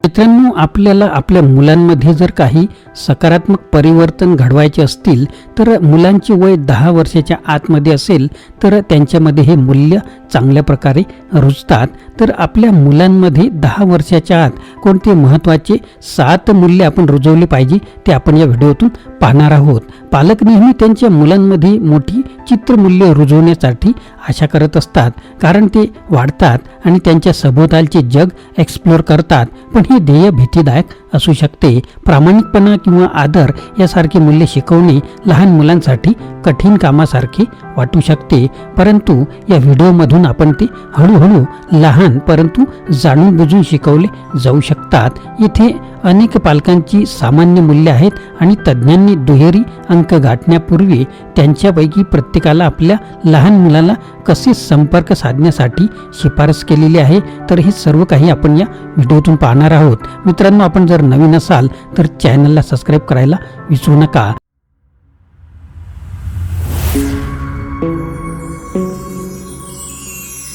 मित्रांनो, आपल्याला आपल्या मुलांमध्ये जर काही सकारात्मक परिवर्तन घडवायचे असतील तर मुलांचे वय 10 वर्षाच्या आतमध्ये असेल तर त्यांच्यामध्ये हे मूल्य चांगल्या प्रकारे रुजतात. तर आपल्या मुलांमध्ये 10 वर्षाच्या आत कोणते महत्त्वाचे 7 मूल्य आपण रुजवले पाहिजे ते आपण या व्हिडिओतून पाहणार आहोत. पालक नेहमी त्यांच्या मुलांमध्ये मोठी चित्रमूल्य रुजवण्यासाठी आशा करत असतात, कारण ते वाढतात आणि त्यांच्या सभोवतालचे जग एक्सप्लोर करतात. पण हे ध्येय भीतीदायक असू शकते. प्रामाणिकपणा किंवा आदर यासारखे मूल्य शिकवणे लहान मुलांसाठी कठीण कामासारखे वाटू शकते, परंतु या व्हिडिओमधून आपण ते हळूहळू लहान परंतु जाणून बुजून शिकवले जाऊ शकतात. इथे अनेक पालकांची सामान्य मूल्ये आहेत आणि तज्ज्ञांनी दुहेरी अंक गाठण्यापूर्वी त्यांच्यापैकी प्रत्येकाला आपल्या लहान मुलाला कसे संपर्क साधण्यासाठी शिफारस केलेली आहे. तर हे सर्व काही आपण या व्हिडिओतून पाहणार आहोत. मित्रांनो, आपण जर नवीन असाल तर चॅनलला सबस्क्राईब करायला विसरू नका.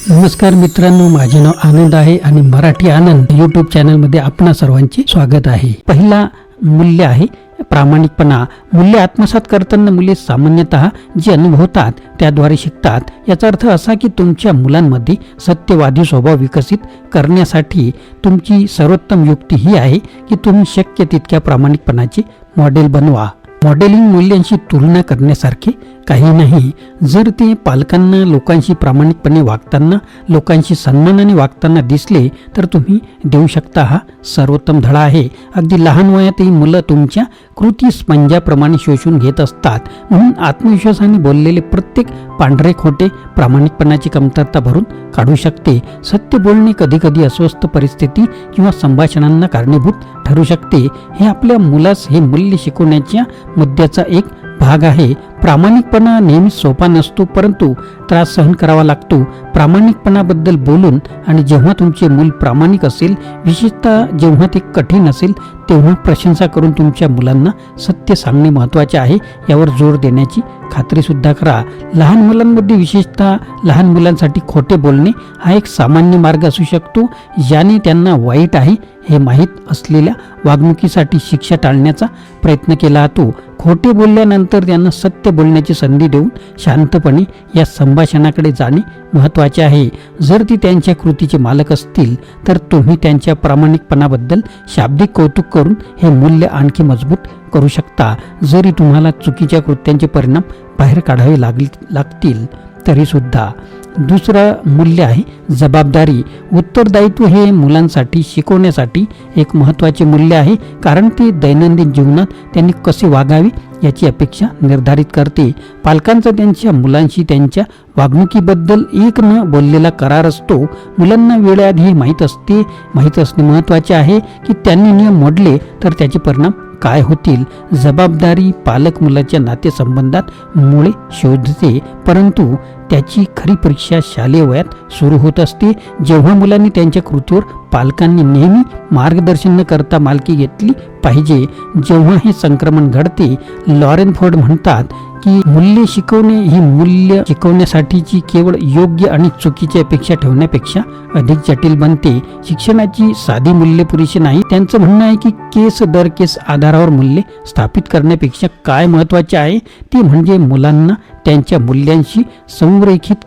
नमस्कार मित्रांनो, माझे नाव आनंद आहे आणि मराठी आनंद यूट्यूब चॅनलमध्ये आपणा सर्वांचे स्वागत आहे. पहिला मूल्य आहे प्रामाणिकपणा. मूल्य आत्मसात करताना मुले सामान्यतः जे अनुभवतात त्याद्वारे शिकतात. याचा अर्थ असा की तुमच्या मुलांमध्ये सत्यवादी स्वभाव विकसित करण्यासाठी तुमची सर्वोत्तम युक्ती ही आहे की तुम्ही शक्य तितक्या प्रामाणिकपणाचे मॉडेल बनवा. मॉडेलिंग मूल्यांशी तुलना करण्यासारखे काही नाही. जर ते पालकांना लोकांशी प्रामाणिकपणे वागताना, लोकांशी सन्मानाने वागताना दिसले तर तुम्ही देऊ शकता हा सर्वोत्तम धडा आहे. अगदी लहान वयातही मुलं तुमच्या कृती स्पंजाप्रमाणे शोषून घेत असतात. म्हणून आत्मविश्वासाने बोललेले प्रत्येक पांढरे खोटे प्रामाणिकपणाची कमतरता भरून काढू शकते. सत्य बोलणे कधीकधी अस्वस्थ परिस्थिती किंवा संभाषणांना कारणीभूत ठरू शकते. हे आपल्या मुलास हे मूल्य शिकवण्याच्या मुद्द्याचा एक भाग आहे. प्रामाणिकपणा नेहमी सोपा नसतो, परंतु त्रास सहन करावा लागतो. प्रामाणिकपणाबद्दल बोलून आणि जेव्हा तुमचे मूल प्रामाणिक असेल, विशेषतः जेव्हा ते कठीण असेल, तेव्हा प्रशंसा करून तुमच्या मुलांना सत्य सांगणे महत्त्वाचे आहे यावर जोर देण्याची खात्री सुद्धा करा. लहान मुलांमध्ये, विशेषतः लहान मुलांसाठी खोटे बोलणे हा एक सामान्य मार्ग असू शकतो, ज्याने त्यांना वाईट आहे हे माहीत असलेल्या वागणुकीसाठी शिक्षा टाळण्याचा प्रयत्न केला जातो. खोटे बोलल्यानंतर त्यांना सत्य बोलण्याची संधी देऊन शांतपणे या संभाषणाकडे जाणे महत्त्वाचे आहे. जर ती त्यांच्या कृतीचे मालक असतील तर तुम्ही त्यांच्या प्रामाणिकपणाबद्दल शाब्दिक कौतुक करून हे मूल्य आणखी मजबूत करू शकता. जरी तुम्हाला चुकीच्या कृत्यांचे परिणाम बाहेर काढावे लागतील तरी सुद्धा. दुसरं मूल्य आहे जबाबदारी. उत्तरदायित्व हे मुलांसाठी शिकवण्यासाठी एक महत्त्वाचे मूल्य आहे, कारण ते दैनंदिन जीवनात त्यांनी कसे वागावे याची अपेक्षा निर्धारित करते. पालकांचा त्यांच्या मुलांशी त्यांच्या वागणुकीबद्दल एक न बोललेला करार असतो. मुलांना वेळेआधी हे माहीत असणे महत्त्वाचे आहे की त्यांनी नियम मोडले तर त्याचे परिणाम काय होतील. जबाबदारी पालक मुलाच्या नातेसंबंधात मुळे शोधते, परंतु त्याची खरी परीक्षा शालेय वयात सुरू होत असते, जेव्हा मुलांनी त्यांच्या कृतीवर पालकांनी नेहमी मार्गदर्शन न करता मालकी घेतली पाहिजे. जेव्हा हे संक्रमण घडते, लॉरेन फोर्ड म्हणतात की मूल्य शिकवणे ही मूल्य शिकवण्यासाठीची केवळ योग्य आणि चुकीची अपेक्षा ठेवण्यापेक्षा अधिक जटिल बनते. शिक्षणाची साधी मूल्य पुरेशी नाही. त्यांचं म्हणणं आहे की केस दर केस आधारावर मूल्य स्थापित करण्यापेक्षा काय महत्त्वाचे आहे ते म्हणजे मुलांना त्यांच्या मूल्यांशी संरेखित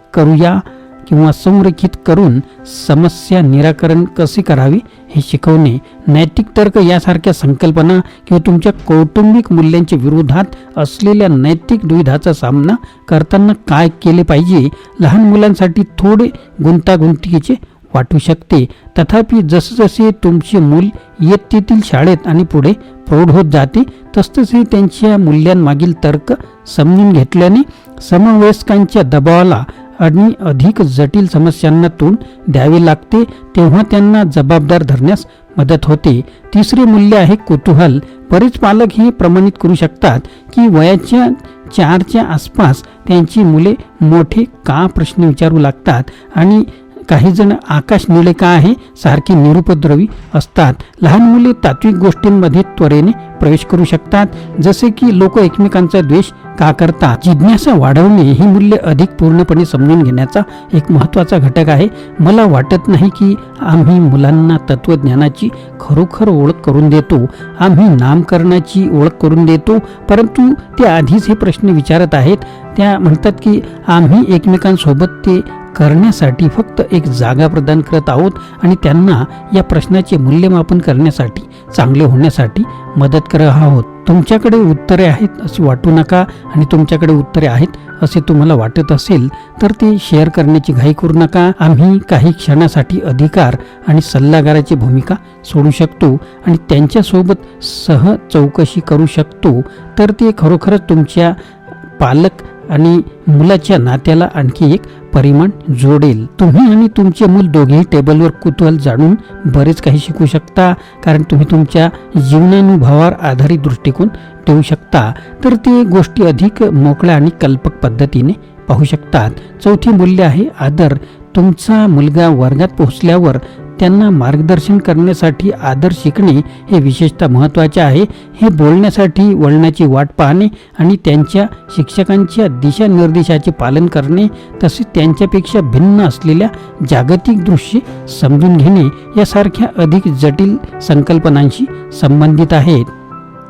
करून समस्या निराकरण कसे करावे हे शिकवणे. नैतिक तर्क यासारख्या संकल्पना किंवा तुमच्या कौटुंबिक मूल्यांच्या विरोधात असलेल्या नैतिक दुविधाचा सामना करताना काय केले पाहिजे लहान मुलांसाठी थोडे गुंतागुंतीचे वाटू शकते. तथापि जसजसे तुमचे मूल इयत्तेतील शाळेत आणि पुढे प्रौढ होत जाते, तसतसे त्यांच्या मूल्यांमागील तर्क समजून घेतल्याने समवयस्कांच्या दबावाला आणि अधिक जटिल समस्यांना तोंड द्यावे लागते, तेव्हा त्यांना जबाबदार धरण्यास मदत होते. तिसरे मूल्य आहे कुतूहल. बरेच पालक हे प्रमाणित करू शकतात की वयाच्या 4च्या आसपास त्यांची मुले मोठे का प्रश्न विचारू लागतात आणि काही जण आकाश निळे का आहे सारखी निरुपद्रवी असतात. लहान मुले तात्विक गोष्टींमध्ये त्वरेने प्रवेश करू शकतात. जसे की लोक एकमेकांचा द्वेष का करतात. जिज्ञासा वाढवणे ही मूल्य अधिक पूर्णपणे समजून घेण्याचा एक महत्त्वाचा घटक आहे. मला वाटत नाही की आम्ही मुलांना तत्वज्ञानाची खरोखर ओळख करून देतो. आम्ही नामकरणाची ओळख करून देतो, परंतु ते आधीच हे प्रश्न विचारत आहेत. त्या म्हणतात की आम्ही एकमेकांसोबत ते करण्यासाठी फक्त एक जागा प्रदान करत आहोत आणि त्यांना या प्रश्नाचे मूल्यमापन करण्यासाठी, चांगले होण्यासाठी मदत करत आहोत. तुमच्याकडे उत्तरे आहेत असे वाटू नका आणि तुमच्याकडे उत्तरे आहेत असे तुम्हाला वाटत असेल तर ते शेअर करण्याची घाई करू नका. आम्ही काही क्षणासाठी अधिकार आणि सल्लागाराची भूमिका सोडू शकतो आणि त्यांच्यासोबत सह चौकशी करू शकतो, तर ते खरोखरच तुमच्या पालक आणि मुलाच्या नात्याला आणखी एक परिमाण जोडेल. तुम्ही आणि तुमचे मूल दोघेही टेबलवर कुतूहल जाणून बरेच काही शिकू शकता, कारण तुम्ही तुमच्या जीवनानुभवावर आधारित दृष्टिकोन ठेवू शकता, तर ते गोष्टी अधिक मोकळ्या आणि कल्पक पद्धतीने पाहू शकतात. चौथी मूल्य आहे आदर. तुमचा मुलगा वर्गात पोहोचल्यावर त्यांना मार्गदर्शन करण्यासाठी आदर शिकणे हे विशेषतः महत्त्वाचे आहे. हे बोलण्यासाठी वळणाची वाट पाहणे आणि त्यांच्या शिक्षकांच्या दिशानिर्देशाचे पालन करणे, तसेच त्यांच्यापेक्षा भिन्न असलेल्या जागतिक दृश्ये समजून घेणे यासारख्या अधिक जटिल संकल्पनांशी संबंधित आहेत.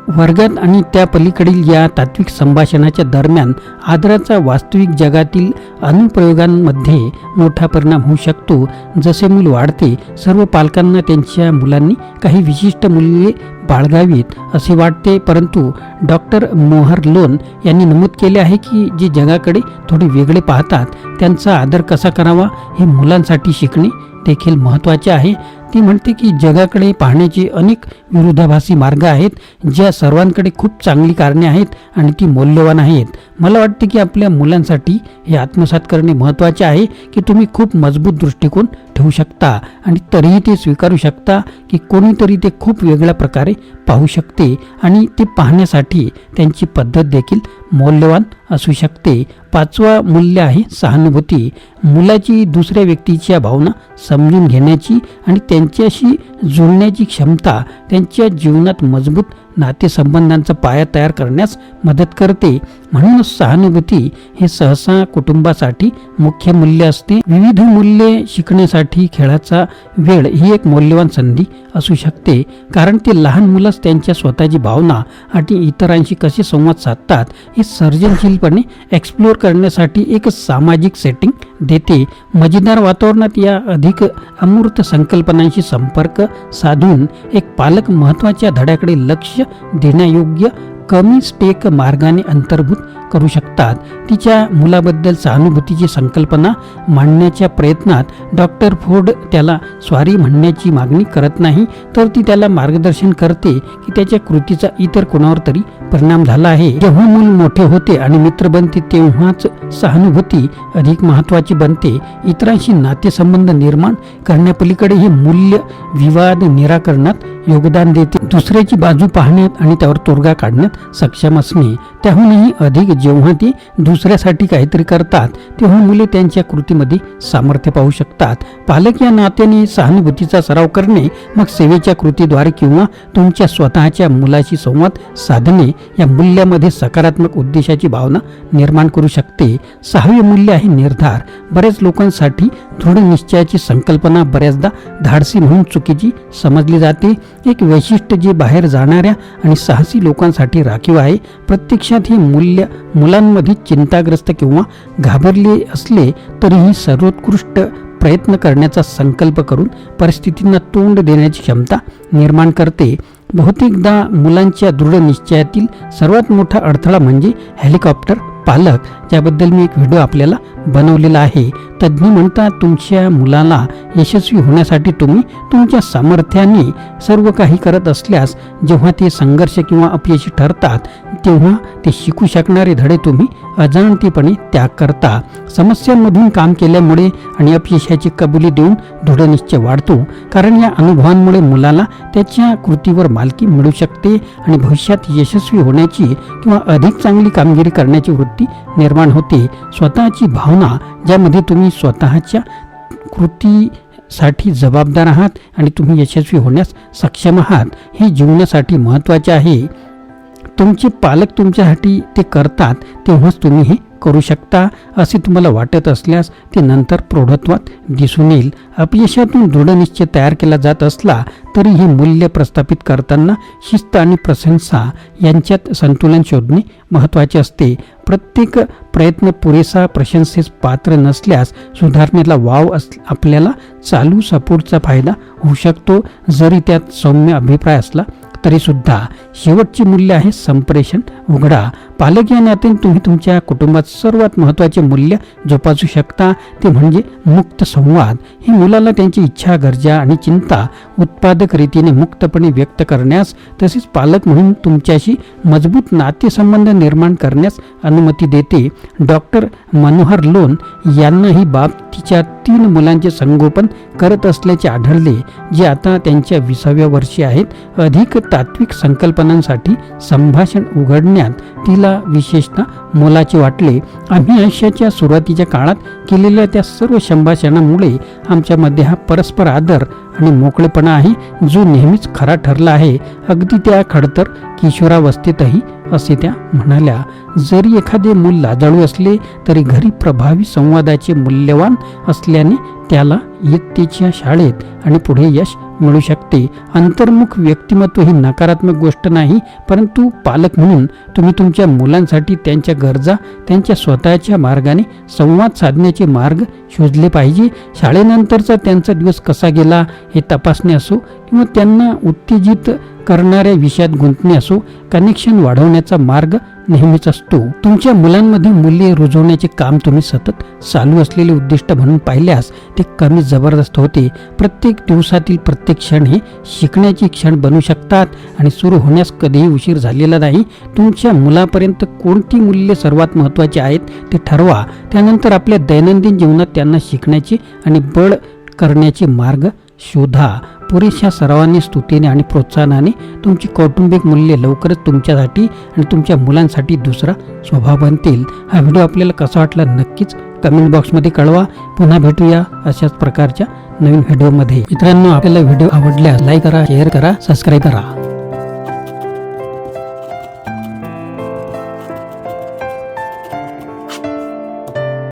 वर्गात आणि त्या पलीकडील या तात्विक संभाषणाच्या दरम्यान आदराचा वास्तविक जगातील अनुप्रयोगांमध्ये मोठा परिणाम होऊ शकतो. जसे मूल वाढते, सर्व पालकांना त्यांच्या मुलांनी काही विशिष्ट मूल्ये बाळगावीत असे वाटते, परंतु डॉक्टर मोहरलोन यांनी नमूद केले आहे की जे जगाकडे थोडे वेगळे पाहतात त्यांचा आदर कसा करावा हे मुलांसाठी शिकणे देखील महत्त्वाचे आहे. ती म्हणते की जगाकडे पाहण्याचे अनेक विरोधाभासी मार्ग आहेत, ज्या सर्वांकडे खूप चांगली कारणे आहेत आणि ती मौल्यवान आहेत. मला वाटते की आपल्या मुलांसाठी हे आत्मसात करणे महत्त्वाचे आहे की तुम्ही खूप मजबूत दृष्टिकोन ठेवू शकता आणि तरीही ते स्वीकारू शकता की कोणीतरी ते खूप वेगळ्या प्रकारे पाहू शकते आणि ते पाहण्यासाठी त्यांची पद्धत देखील मौल्यवान असू शकते. पाचवा मूल्य आहे सहानुभूती. मुलाची दुसऱ्या व्यक्तीच्या भावना समजून घेण्याची आणि त्यांच्याशी जुळण्याची क्षमता त्यांच्या जीवनात मजबूत नातेसंबंधांचा पाया तयार करण्यास मदत करते. म्हणूनच सहानुभूती हे सहसा कुटुंबासाठी मुख्य मूल्य असते. विविध मूल्ये शिकण्यासाठी खेळाचा वेळ ही एक मौल्यवान संधी असू शकते, कारण ते लहान मुलंच त्यांच्या स्वतःची भावना आणि इतरांशी कसे संवाद साधतात हे सर्जनशीलपणे एक्सप्लोर करण्यासाठी एक सामाजिक सेटिंग देते. मजेदार वातावरणात या अधिक अमूर्त संकल्पनांशी संपर्क साधून एक पालक महत्त्वाच्या धड्याकडे लक्ष देण्यायोग्य कमी स्टेक मार्गाने अंतर्भूत करू शकतात. तिच्या मुलाबद्दल सहानुभूतीची संकल्पना मांडण्याच्या प्रयत्नात डॉक्टर फोर्ड त्याला स्वारी म्हणण्याची मागणी करत नाही, तर ती त्याला मार्गदर्शन करते की त्याच्या कृतीचा इतर कोणावर तरी परिणाम झाला आहे. जेव्हा मूल मोठे होते आणि मित्र बनते तेव्हाच सहानुभूती अधिक महत्त्वाची बनते. इतरांशी नातेसंबंध निर्माण करण्यापलीकडे हे मूल्य विवाद निराकरणात योगदान देते. दुसऱ्याची बाजू पाहण्यात आणि त्यावर तोडगा काढण्यात सक्षम असणे. त्याहूनही अधिक जेव्हा ते दुसऱ्यासाठी काहीतरी करतात तेव्हा मुले त्यांच्या कृतीमध्ये सामर्थ्य पाहू शकतात. पालक या नात्याने सहानुभूतीचा सराव करणे, मग सेवेच्या कृतीद्वारे किंवा तुमच्या स्वतःच्या मुलाशी संवाद साधणे या मूल्यामध्ये सकारात्मक उद्देशाची भावना निर्माण करू शकते. सहावे मूल्य आहे निर्धार. बऱ्याच लोकांसाठी दृढ निश्चयाची संकल्पना बऱ्याचदा धाडसी म्हणून चुकीची समजली जाते. एक वैशिष्ट्य जे बाहेर जाणाऱ्या आणि साहसी लोकांसाठी राखीव आहे. प्रत्यक्षात हे मूल्य मुलांमध्ये चिंताग्रस्त किंवा घाबरले असले तरीही सर्वोत्कृष्ट प्रयत्न करण्याचा संकल्प करून परिस्थितींना तोंड देण्याची क्षमता निर्माण करते. बहुतेकदा मुलांच्या दृढ निश्चयातील सर्वात मोठा अडथळा म्हणजे हेलिकॉप्टर पालक, ज्याबद्दल मी एक व्हिडिओ आपल्याला बनवलेला आहे. तज्ज्ञ म्हणतात तुमच्या मुलाला यशस्वी होण्यासाठी तुम्ही तुमच्या सामर्थ्याने सर्व काही करत असल्यास जेव्हा ते संघर्ष किंवा अपयशी ठरतात तेव्हा ते शिकू शकणारे धडे तुम्ही अजाणतेपणे त्याग करता. समस्यांमधून काम केल्यामुळे आणि अपयशाची कबुली देऊन दृढ निश्चय वाढतो, कारण या अनुभवांमुळे मुलाला त्याच्या कृतीवर मालकी मिळू शकते आणि भविष्यात यशस्वी होण्याची किंवा अधिक चांगली कामगिरी करण्याची वृत्ती निर्माण होते. स्वतःची भावना, ज्यामध्ये तुम्ही स्वतःच्या कृतीसाठी जबाबदार आहात आणि तुम्ही यशस्वी होण्यास सक्षम आहात हे जीवनासाठी महत्त्वाचे आहे. तुमचे पालक तुमच्यासाठी ते करतात तेव्हाच तुम्ही हे करू शकता असे तुम्हाला वाटत असल्यास ते नंतर प्रौढत्वात दिसून येईल. अपयशातून दृढनिश्चय तयार केला जात असला तरी हे मूल्य प्रस्थापित करताना शिस्त आणि प्रशंसा यांच्यात संतुलन शोधणे महत्त्वाचे असते. प्रत्येक प्रयत्न पुरेसा प्रशंसेस पात्र नसल्यास सुधारणेला वाव आपल्याला चालू सपोर्टचा फायदा होऊ शकतो. जरी त्यात सौम्य अभिप्राय असला तरी सुद्धा शेवटचे मूल्य आहे संप्रेषण उघडा. पालक या नात्याने तुम्ही तुमच्या कुटुंबात सर्वात महत्त्वाचे मूल्य जोपासू शकता ते म्हणजे मुक्त संवाद. हे मुलाला त्यांची इच्छा, गरजा आणि चिंता उत्पादक रीतीने मुक्तपणे व्यक्त करण्यास तसेच पालक म्हणून तुमच्याशी मजबूत नातेसंबंध निर्माण करण्यास अनुमती देते. डॉक्टर मनोहर लोन यांना ही बाब तिच्या 3 मुलांचे संगोपन करत असल्याचे आढळले, जे आता त्यांच्या 20व्या वर्षी आहेत. अधिक तात्विक संकल्पनांसाठी संभाषण उघडण्यात तिला विशेषतः मोलाचे वाटले. आम्ही आयुष्याच्या सुरुवातीच्या काळात केलेल्या त्या सर्व संभाषणामुळे आमच्यामध्ये हा परस्पर आदर आणि मोकळेपणा आहे जो नेहमीच खरा ठरला आहे, अगदी त्या खडतर किशोरावस्थेतही, असे त्या म्हणाल्या. जरी एखादे मूल लाजाळू असले तरी घरी प्रभावी संवादाचे मूल्यवान असल्याने त्याला इयत्तेच्या शाळेत आणि पुढे यश मिळू शकते. अंतर्मुख व्यक्तिमत्व ही नकारात्मक गोष्ट नाही, परंतु पालक म्हणून तुम्ही तुमच्या मुलांसाठी त्यांच्या गरजा त्यांच्या स्वतःच्या मार्गाने संवाद साधण्याचे मार्ग शोधले पाहिजे. शाळेनंतरचा त्यांचा दिवस कसा गेला हे तपासणे असो किंवा त्यांना उत्तेजित करणाऱ्या विषयात गुंतणे असो, कनेक्शन वाढवण्याचा मार्ग नेहमीच असतो. तुमच्या मुलांमध्ये मूल्ये रुजवण्याचे काम तुम्ही सतत चालू असलेले उद्दिष्ट म्हणून पाहिल्यास ते कमी जबरदस्त होते. प्रत्येक दिवसातील प्रत्येक क्षण हे शिकण्याचे क्षण बनू शकतात आणि सुरू होण्यास कधीही उशीर झालेला नाही. तुमच्या मुलापर्यंत कोणती मूल्ये सर्वात महत्त्वाची आहेत ते ठरवा. त्यानंतर आपल्या दैनंदिन जीवनात त्यांना शिकण्याचे आणि बळ करण्याचे मार्ग शोधा. पुरेशा सरावाने, स्तुतीने आणि प्रोत्साहनाने तुमची कौटुंबिक मूल्ये लवकरच तुमच्यासाठी आणि तुमच्या मुलांसाठी दुसरा स्वभाव बनतील. हा व्हिडिओ आपल्याला कसा वाटला नक्कीच कमेंट बॉक्समध्ये कळवा. पुन्हा भेटूया अशाच प्रकारच्या नवीन व्हिडिओमध्ये. मित्रांनो, आपल्याला व्हिडिओ आवडल्यास लाईक करा, शेअर करा, सबस्क्राईब करा.